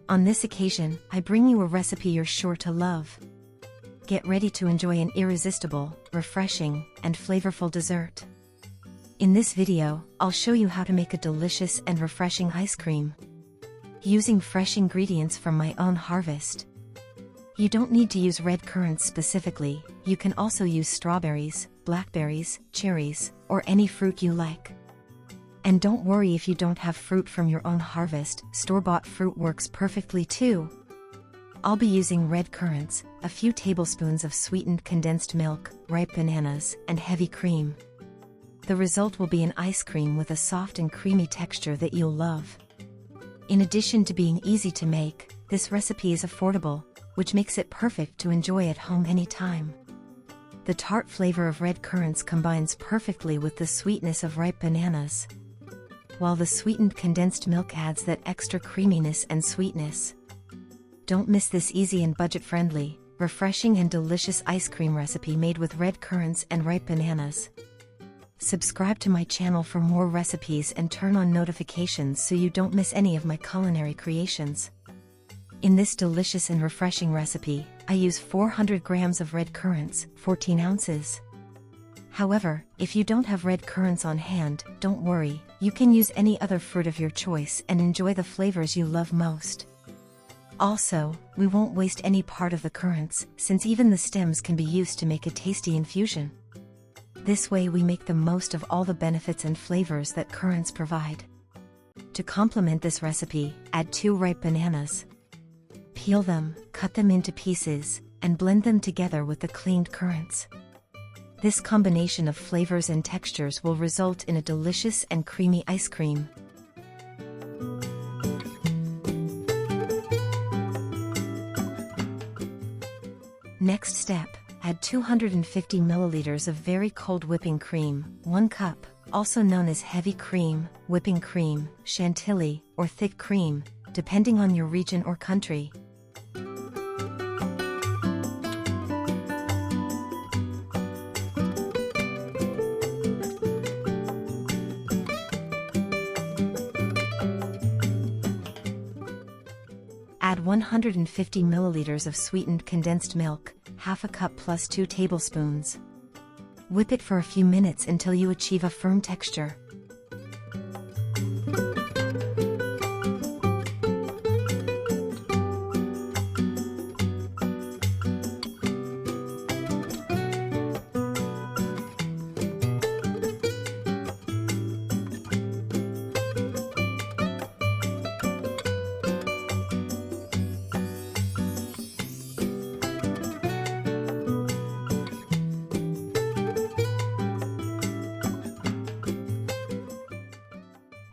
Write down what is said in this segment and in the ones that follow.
On this occasion, I bring you a recipe you're sure to love. Get ready to enjoy an irresistible, refreshing, and flavorful dessert. In this video, I'll show you how to make a delicious and refreshing ice cream. Using fresh ingredients from my own harvest. You don't need to use red currants specifically, you can also use strawberries, blackberries, cherries, or any fruit you like. And don't worry if you don't have fruit from your own harvest, store-bought fruit works perfectly too. I'll be using red currants, a few tablespoons of sweetened condensed milk, ripe bananas, and heavy cream. The result will be an ice cream with a soft and creamy texture that you'll love. In addition to being easy to make, this recipe is affordable, which makes it perfect to enjoy at home anytime. The tart flavor of red currants combines perfectly with the sweetness of ripe bananas, while the sweetened condensed milk adds that extra creaminess and sweetness. Don't miss this easy and budget-friendly, refreshing and delicious ice cream recipe made with red currants and ripe bananas. Subscribe to my channel for more recipes and turn on notifications so you don't miss any of my culinary creations. In this delicious and refreshing recipe, I use 400 grams of red currants, 14 ounces. However, if you don't have red currants on hand, don't worry, you can use any other fruit of your choice and enjoy the flavors you love most. Also, we won't waste any part of the currants, since even the stems can be used to make a tasty infusion. This way we make the most of all the benefits and flavors that currants provide. To complement this recipe, add 2 ripe bananas. Peel them, cut them into pieces, and blend them together with the cleaned currants. This combination of flavors and textures will result in a delicious and creamy ice cream. Next step, add 250 milliliters of very cold whipping cream, 1 cup, also known as heavy cream, whipping cream, chantilly, or thick cream, depending on your region or country. Add 150 milliliters of sweetened condensed milk, half a cup plus 2 tablespoons. Whip it for a few minutes until you achieve a firm texture.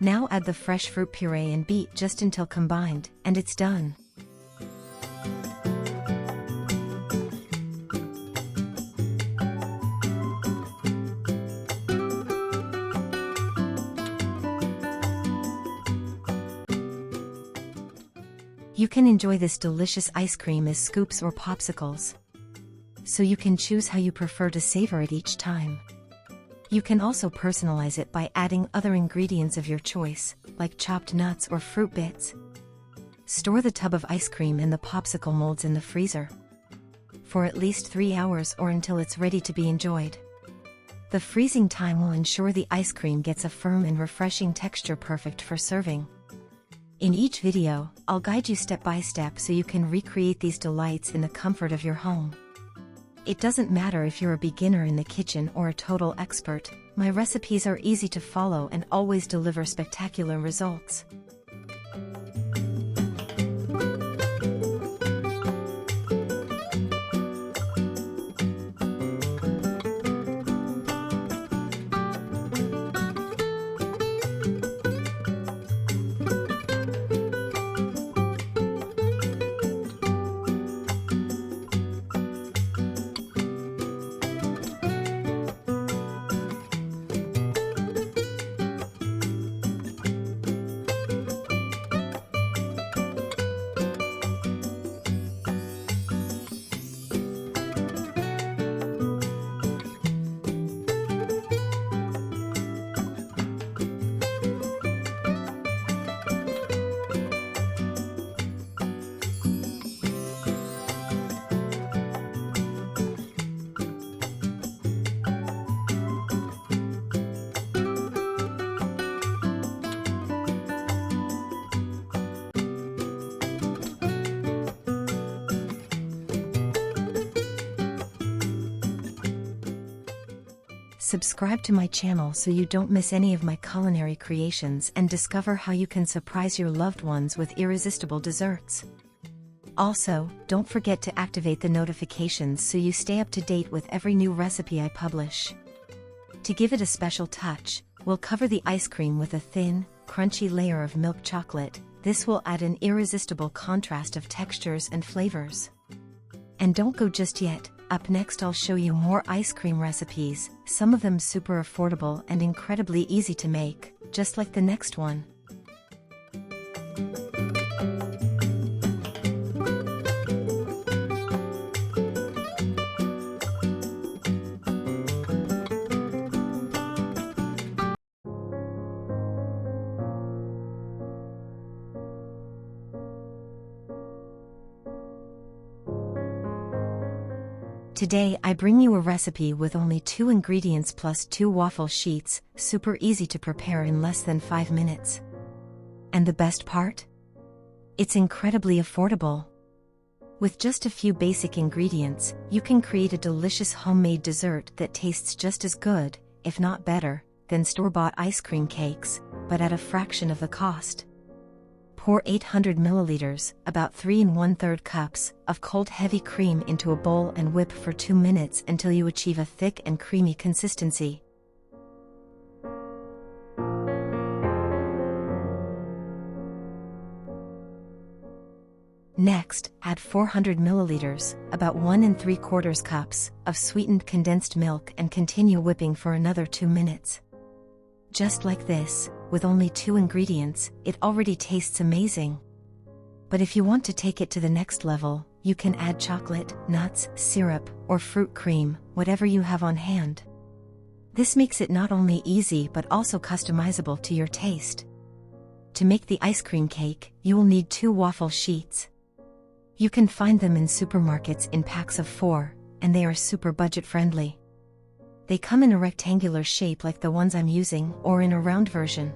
Now add the fresh fruit puree and beat just until combined, and it's done. You can enjoy this delicious ice cream as scoops or popsicles, so you can choose how you prefer to savor it each time. You can also personalize it by adding other ingredients of your choice, like chopped nuts or fruit bits. Store the tub of ice cream in the popsicle molds in the freezer for at least 3 hours or until it's ready to be enjoyed. The freezing time will ensure the ice cream gets a firm and refreshing texture perfect for serving. In each video, I'll guide you step by step so you can recreate these delights in the comfort of your home. It doesn't matter if you're a beginner in the kitchen or a total expert, my recipes are easy to follow and always deliver spectacular results. Subscribe to my channel so you don't miss any of my culinary creations and discover how you can surprise your loved ones with irresistible desserts. Also, don't forget to activate the notifications so you stay up to date with every new recipe I publish. To give it a special touch, we'll cover the ice cream with a thin, crunchy layer of milk chocolate. This will add an irresistible contrast of textures and flavors. And don't go just yet. Up next I'll show you more ice cream recipes, some of them super affordable and incredibly easy to make, just like the next one. Today I bring you a recipe with only 2 ingredients plus 2 waffle sheets, super easy to prepare in less than 5 minutes. And the best part? It's incredibly affordable. With just a few basic ingredients, you can create a delicious homemade dessert that tastes just as good, if not better, than store-bought ice cream cakes, but at a fraction of the cost. Pour 800 milliliters, about 3 1/3 cups, of cold heavy cream into a bowl and whip for 2 minutes until you achieve a thick and creamy consistency. Next, add 400 milliliters, about 1 3/4 cups, of sweetened condensed milk and continue whipping for another 2 minutes. Just like this, with only 2 ingredients, it already tastes amazing. But if you want to take it to the next level, you can add chocolate, nuts, syrup, or fruit cream, whatever you have on hand. This makes it not only easy but also customizable to your taste. To make the ice cream cake, you will need 2 waffle sheets. You can find them in supermarkets in packs of 4, and they are super budget friendly. They come in a rectangular shape like the ones I'm using, or in a round version.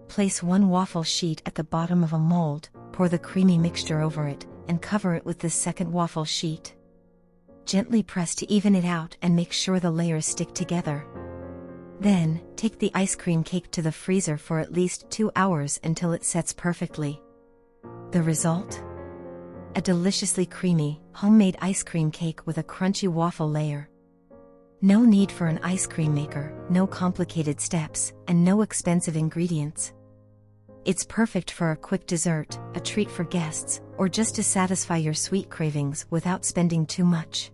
Place 1 waffle sheet at the bottom of a mold, pour the creamy mixture over it, and cover it with the second waffle sheet. Gently press to even it out and make sure the layers stick together. Then, take the ice cream cake to the freezer for at least 2 hours until it sets perfectly. The result? A deliciously creamy, homemade ice cream cake with a crunchy waffle layer. No need for an ice cream maker, no complicated steps, and no expensive ingredients. It's perfect for a quick dessert, a treat for guests, or just to satisfy your sweet cravings without spending too much.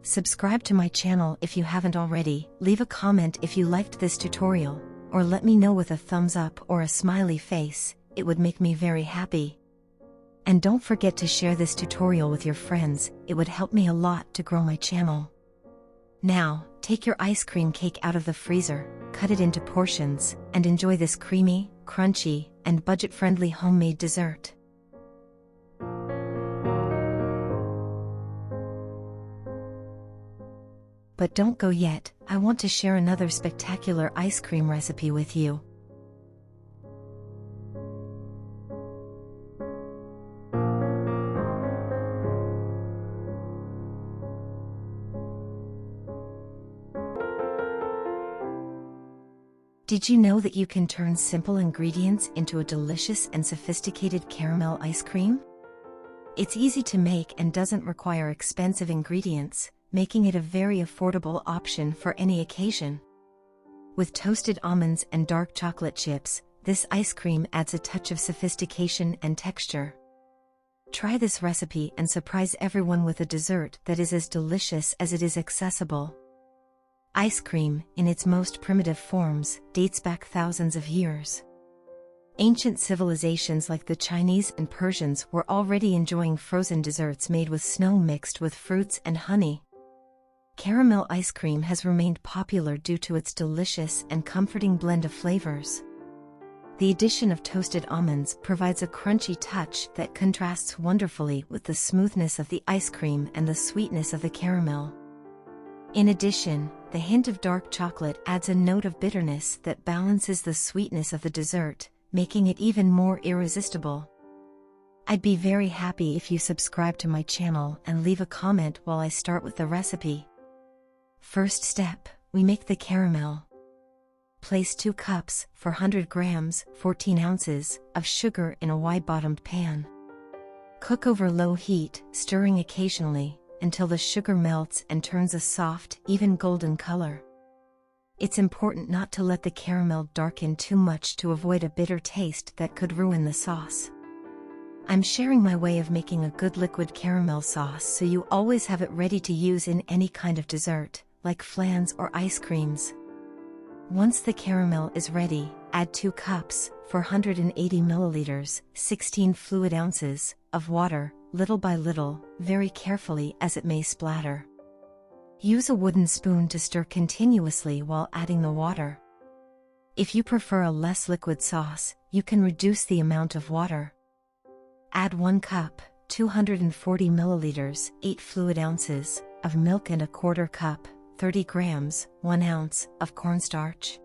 Subscribe to my channel if you haven't already, leave a comment if you liked this tutorial, or let me know with a thumbs up or a smiley face, it would make me very happy. And don't forget to share this tutorial with your friends, it would help me a lot to grow my channel. Now, take your ice cream cake out of the freezer, cut it into portions, and enjoy this creamy, crunchy, and budget-friendly homemade dessert. But don't go yet, I want to share another spectacular ice cream recipe with you. Did you know that you can turn simple ingredients into a delicious and sophisticated caramel ice cream? It's easy to make and doesn't require expensive ingredients, making it a very affordable option for any occasion. With toasted almonds and dark chocolate chips, this ice cream adds a touch of sophistication and texture. Try this recipe and surprise everyone with a dessert that is as delicious as it is accessible. Ice cream, in its most primitive forms, dates back thousands of years. Ancient civilizations like the Chinese and Persians were already enjoying frozen desserts made with snow mixed with fruits and honey. Caramel ice cream has remained popular due to its delicious and comforting blend of flavors. The addition of toasted almonds provides a crunchy touch that contrasts wonderfully with the smoothness of the ice cream and the sweetness of the caramel. In addition, the hint of dark chocolate adds a note of bitterness that balances the sweetness of the dessert, making it even more irresistible. I'd be very happy if you subscribe to my channel and leave a comment while I start with the recipe. First step, we make the caramel. Place 2 cups, 400 grams, 14 ounces, of sugar in a wide-bottomed pan. Cook over low heat, stirring occasionally, until the sugar melts and turns a soft, even golden color. It's important not to let the caramel darken too much to avoid a bitter taste that could ruin the sauce. I'm sharing my way of making a good liquid caramel sauce so you always have it ready to use in any kind of dessert, like flans or ice creams. Once the caramel is ready, add 2 cups, 480 milliliters, 16 fluid ounces, of water, little by little, very carefully as it may splatter. Use a wooden spoon to stir continuously while adding the water. If you prefer a less liquid sauce, you can reduce the amount of water. Add 1 cup, 240 milliliters, 8 fluid ounces, of milk and a quarter cup, 30 grams, 1 ounce, of cornstarch.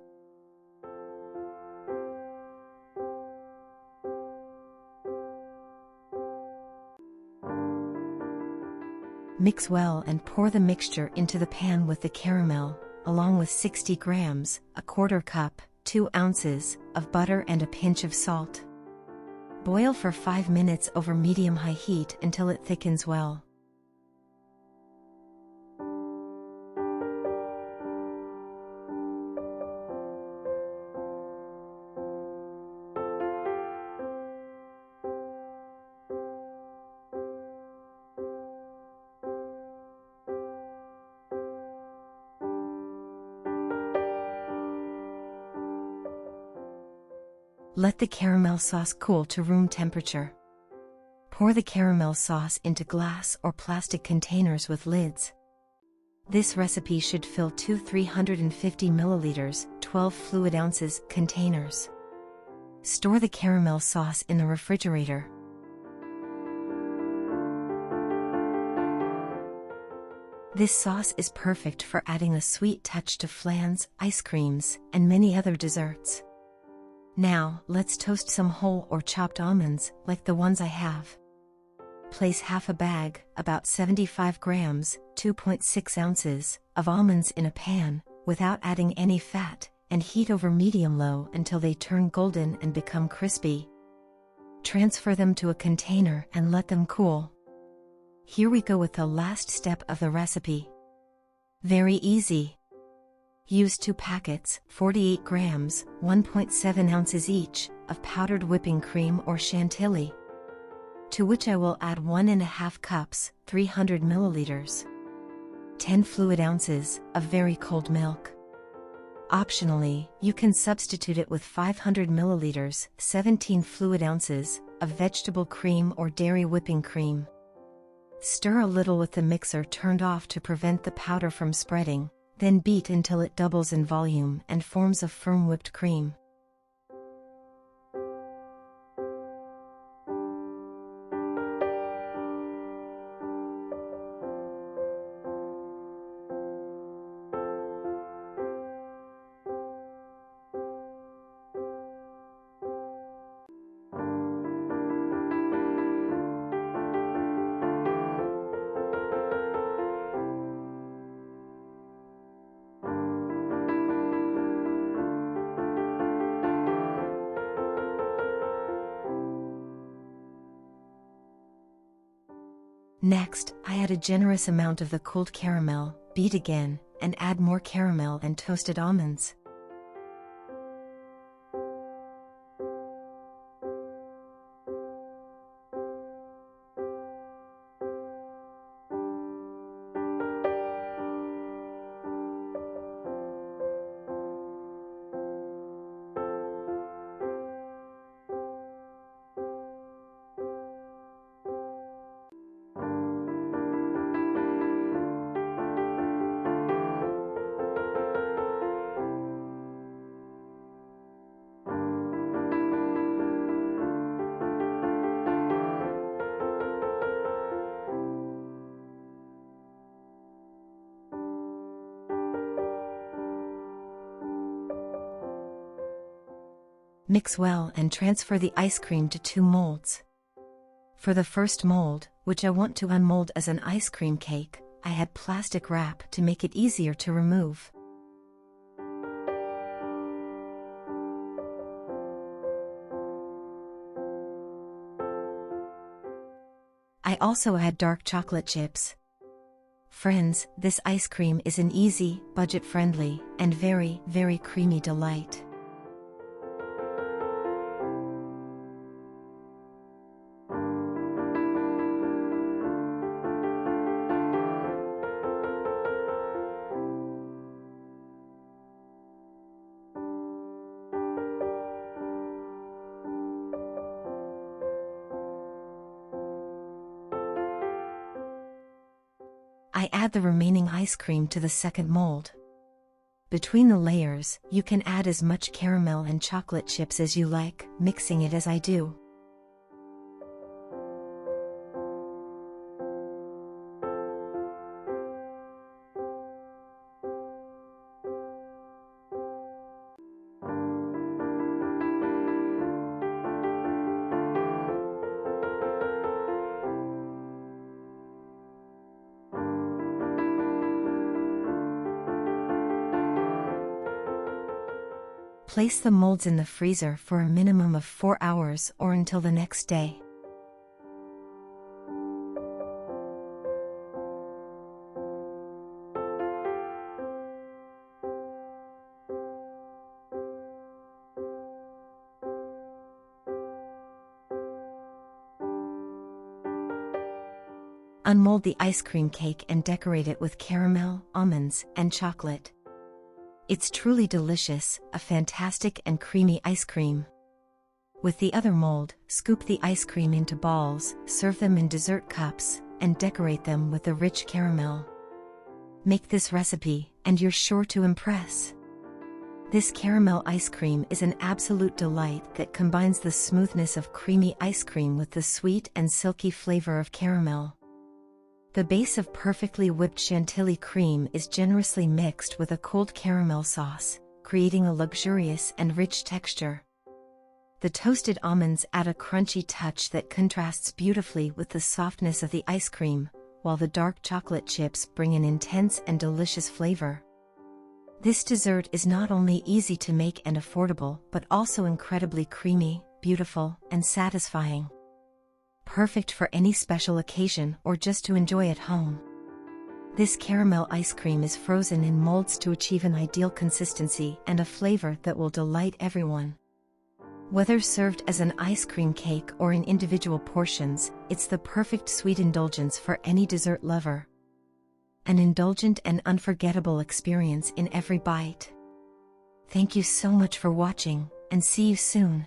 Mix well and pour the mixture into the pan with the caramel, along with 60 grams, a quarter cup, 2 ounces, of butter and a pinch of salt. Boil for 5 minutes over medium-high heat until it thickens well. Let the caramel sauce cool to room temperature. Pour the caramel sauce into glass or plastic containers with lids. This recipe should fill 2 350 milliliters, 12 fluid ounces, containers. Store the caramel sauce in the refrigerator. This sauce is perfect for adding a sweet touch to flans, ice creams, and many other desserts. Now, let's toast some whole or chopped almonds, like the ones I have. Place half a bag, about 75 grams, 2.6 ounces, of almonds in a pan, without adding any fat, and heat over medium-low until they turn golden and become crispy. Transfer them to a container and let them cool. Here we go with the last step of the recipe. Very easy. Use 2 packets, 48 grams, 1.7 ounces each, of powdered whipping cream or chantilly, to which I will add 1.5 cups, 300 milliliters. 10 fluid ounces of very cold milk. Optionally, you can substitute it with 500 milliliters, 17 fluid ounces, of vegetable cream or dairy whipping cream. Stir a little with the mixer turned off to prevent the powder from spreading, then beat until it doubles in volume and forms a firm whipped cream. Next, I add a generous amount of the cooled caramel, beat again, and add more caramel and toasted almonds. Mix well and transfer the ice cream to 2 molds. For the first mold, which I want to unmold as an ice cream cake, I had plastic wrap to make it easier to remove. I also add dark chocolate chips. Friends, this ice cream is an easy, budget-friendly, and very, very creamy delight. I add the remaining ice cream to the second mold. Between the layers, you can add as much caramel and chocolate chips as you like, mixing it as I do. Place the molds in the freezer for a minimum of 4 hours or until the next day. Unmold the ice cream cake and decorate it with caramel, almonds, and chocolate. It's truly delicious, a fantastic and creamy ice cream. With the other mold, scoop the ice cream into balls, serve them in dessert cups, and decorate them with the rich caramel. Make this recipe, and you're sure to impress. This caramel ice cream is an absolute delight that combines the smoothness of creamy ice cream with the sweet and silky flavor of caramel. The base of perfectly whipped chantilly cream is generously mixed with a cold caramel sauce, creating a luxurious and rich texture. The toasted almonds add a crunchy touch that contrasts beautifully with the softness of the ice cream, while the dark chocolate chips bring an intense and delicious flavor. This dessert is not only easy to make and affordable, but also incredibly creamy, beautiful, and satisfying. Perfect for any special occasion or just to enjoy at home. This caramel ice cream is frozen in molds to achieve an ideal consistency and a flavor that will delight everyone. Whether served as an ice cream cake or in individual portions, it's the perfect sweet indulgence for any dessert lover. an indulgent and unforgettable experience in every bite. Thank you so much for watching, and see you soon.